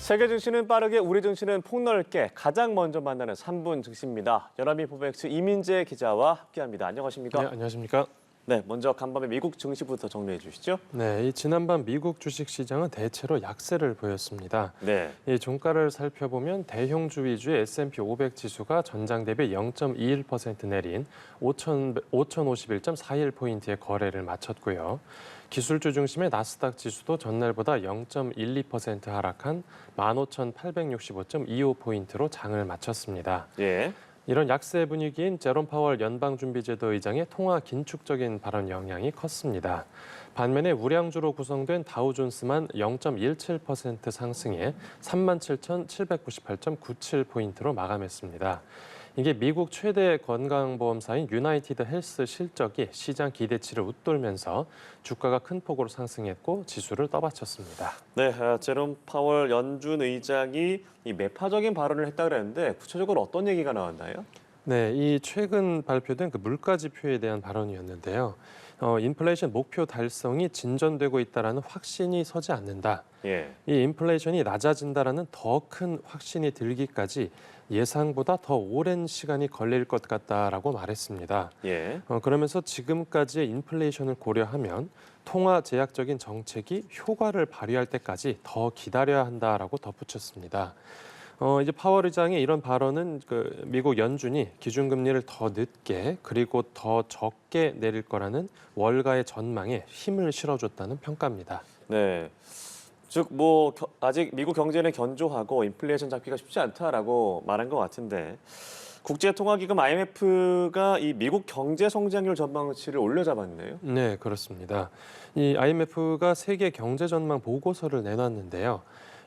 세계 증시는 빠르게, 우리 증시는 폭넓게 가장 먼저 만나는 3분 증시입니다. 연합인포맥스 이민재 기자와 함께합니다. 안녕하십니까? 네, 안녕하십니까? 네, 먼저 간밤에 미국 증시부터 정리해 주시죠. 네, 이 지난밤 미국 주식시장은 대체로 약세를 보였습니다. 네, 이 종가를 살펴보면 대형주 위주의 S&P 500 지수가 전장 대비 0.21% 내린 5,051.41포인트의 거래를 마쳤고요. 기술주 중심의 나스닥 지수도 전날보다 0.12% 하락한 15,865.25포인트로 장을 마쳤습니다. 예, 이런 약세 분위기인 제롬 파월 연방준비제도 의장의 통화 긴축적인 발언 영향이 컸습니다. 반면에 우량주로 구성된 다우존스만 0.17% 상승해 37,798.97포인트로 마감했습니다. 이게 미국 최대 건강보험사인 유나이티드 헬스 실적이 시장 기대치를 웃돌면서 주가가 큰 폭으로 상승했고 지수를 떠받쳤습니다. 네, 제롬 파월 연준 의장이 이 매파적인 발언을 했다 그랬는데 구체적으로 어떤 얘기가 나왔나요? 네, 이 최근 발표된 그 물가 지표에 대한 발언이었는데요. 인플레이션 목표 달성이 진전되고 있다라는 확신이 서지 않는다. 예, 이 인플레이션이 낮아진다라는 더 큰 확신이 들기까지 예상보다 더 오랜 시간이 걸릴 것 같다라고 말했습니다. 예, 그러면서 지금까지의 인플레이션을 고려하면 통화 제약적인 정책이 효과를 발휘할 때까지 더 기다려야 한다라고 덧붙였습니다. 이제 파월 의장의 이런 발언은 미국 연준이 기준금리를 더 늦게 그리고 더 적게 내릴 거라는 월가의 전망에 힘을 실어줬다는 평가입니다. 네. 즉, 아직 미국 경제는 견조하고 인플레이션 잡기가 쉽지 않다라고 말한 것 같은데 국제통화기금 IMF가 이 미국 경제 성장률 전망치를 올려잡았네요. 네, 그렇습니다. 이 IMF가 세계 경제 전망 보고서를 내놨는데요.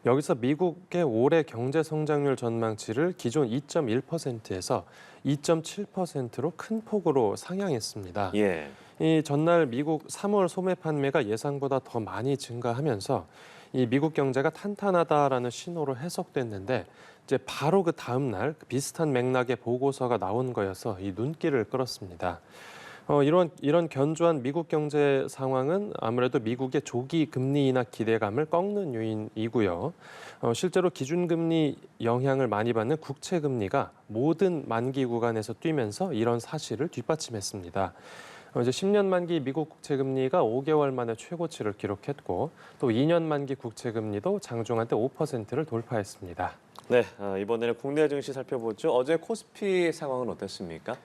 여기서 미국의 올해 경제 성장률 전망치를 기존 2.1%에서 2.7%로 큰 폭으로 상향했습니다. 예, 이 전날 미국 3월 소매 판매가 예상보다 더 많이 증가하면서 이 미국 경제가 탄탄하다라는 신호로 해석됐는데 이제 바로 그 다음 날 비슷한 맥락의 보고서가 나온 거여서 이 눈길을 끌었습니다. 이런 견조한 미국 경제 상황은 아무래도 미국의 조기 금리 인하 기대감을 꺾는 요인이고요. 실제로 기준금리 영향을 많이 받는 국채금리가 모든 만기 구간에서 뛰면서 이런 사실을 뒷받침했습니다. 이제 10년 만기 미국 국채금리가 5개월 만에 최고치를 기록했고 또 2년 만기 국채금리도 장중한 때 5%를 돌파했습니다. 네, 이번에는 국내 증시 살펴보죠. 어제 코스피 상황은 어땠습니까?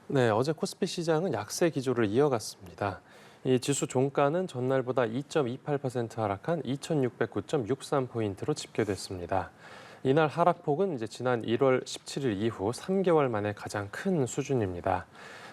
네, 어제 코스피 시장은 약세 기조를 이어갔습니다. 이 지수 종가는 전날보다 2.28% 하락한 2,609.63포인트로 집계됐습니다. 이날 하락폭은 이제 지난 1월 17일 이후 3개월 만에 가장 큰 수준입니다.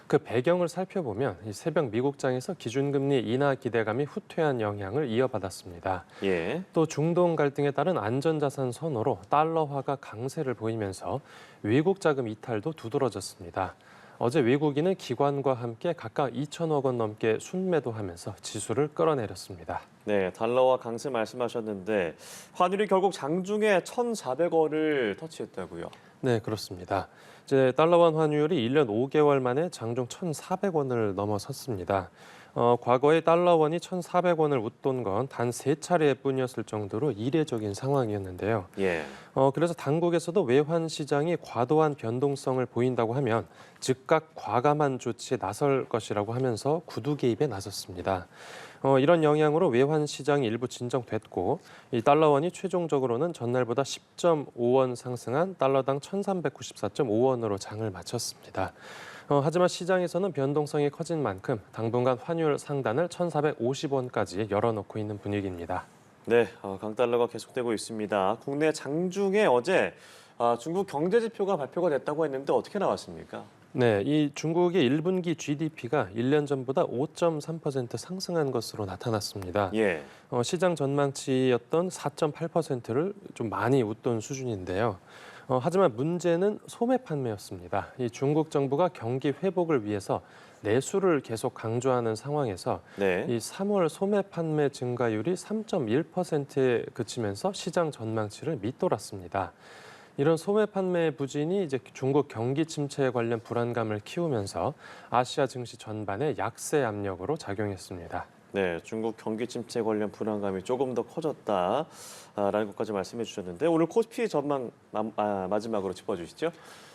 그 배경을 살펴보면 이 새벽 미국장에서 기준금리 인하 기대감이 후퇴한 영향을 이어받았습니다. 예, 또 중동 갈등에 따른 안전자산 선호로 달러화가 강세를 보이면서 외국 자금 이탈도 두드러졌습니다. 어제 외국인은 기관과 함께 각각 2천억 원 넘게 순매도하면서 지수를 끌어내렸습니다. 네, 달러와 강세 말씀하셨는데 환율이 결국 장중에 1,400원을 터치했다고요. 네, 그렇습니다. 이제 달러원 환율이 1년 5개월 만에 장중 1,400원을 넘어섰습니다. 과거에 달러원이 1,400원을 웃돈 건 단 3차례뿐이었을 정도로 이례적인 상황이었는데요. 예, 그래서 당국에서도 외환 시장이 과도한 변동성을 보인다고 하면 즉각 과감한 조치에 나설 것이라고 하면서 구두 개입에 나섰습니다. 이런 영향으로 외환 시장이 일부 진정됐고 이 달러원이 최종적으로는 전날보다 10.5원 상승한 달러당 1,394.5원으로 장을 마쳤습니다. 하지만 시장에서는 변동성이 커진 만큼 당분간 환율 상단을 1,450원까지 열어놓고 있는 분위기입니다. 네, 강달러가 계속되고 있습니다. 국내 장중에 어제 중국 경제 지표가 발표가 됐다고 했는데 어떻게 나왔습니까? 네, 이 중국의 1분기 GDP가 1년 전보다 5.3% 상승한 것으로 나타났습니다. 예, 시장 전망치였던 4.8%를 좀 많이 웃돈 수준인데요. 하지만 문제는 소매 판매였습니다. 이 중국 정부가 경기 회복을 위해서 내수를 계속 강조하는 상황에서 네, 이 3월 소매 판매 증가율이 3.1%에 그치면서 시장 전망치를 밑돌았습니다. 이런 소매 판매 부진이 이제 중국 경기 침체에 관련 불안감을 키우면서 아시아 증시 전반에 약세 압력으로 작용했습니다. 네, 중국 경기 침체 관련 불안감이 조금 더 커졌다라는 것까지 말씀해 주셨는데 오늘 코스피 전망 마지막으로 짚어주시죠.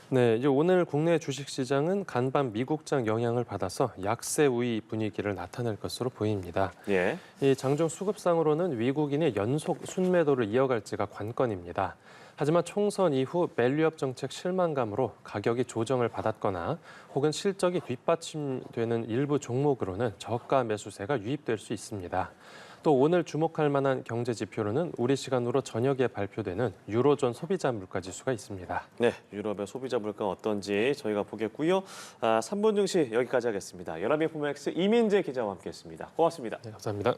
네, 이제 오늘 국내 주식시장은 간밤 미국장 영향을 받아서 약세 우위 분위기를 나타낼 것으로 보입니다. 예. 이 장중 수급상으로는 미국인이 연속 순매도를 이어갈지가 관건입니다. 하지만 총선 이후 밸류업 정책 실망감으로 가격이 조정을 받았거나 혹은 실적이 뒷받침되는 일부 종목으로는 저가 매수세가 유입될 수 있습니다. 또 오늘 주목할 만한 경제 지표로는 우리 시간으로 저녁에 발표되는 유로존 소비자 물가 지수가 있습니다. 네, 유럽의 소비자 물가 어떤지 저희가 보겠고요. 3분 증시 여기까지 하겠습니다. 연합인포맥스 이민재 기자와 함께했습니다. 고맙습니다. 네, 감사합니다.